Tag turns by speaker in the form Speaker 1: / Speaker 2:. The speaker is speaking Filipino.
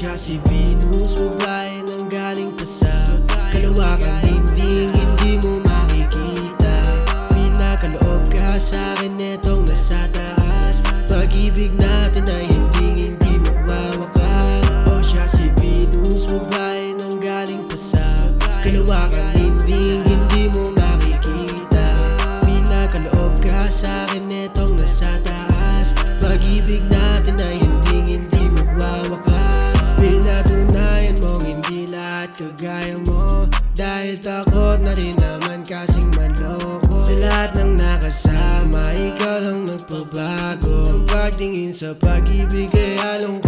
Speaker 1: siya si Venus, babae nang galing pa sa kalawakang hindi mo makikita. Pinakaloob ka sa'kin, etong nasa taas. Pag-ibig natin ay hindi magwawakas. O siya si Venus, babae nang galing pa sa kalawakang hindi mo makikita. Pinakaloob ka sa'kin, etong nasa taas. Pag-ibig natin ay hindi magwawakas. Pinatunayan mong hindi lahat kagaya mo, dahil takot na rin naman kasing manloko. Sa lahat ng nakasama, ikaw lang nagpabago. Ang pagtingin sa pag-ibig ay halong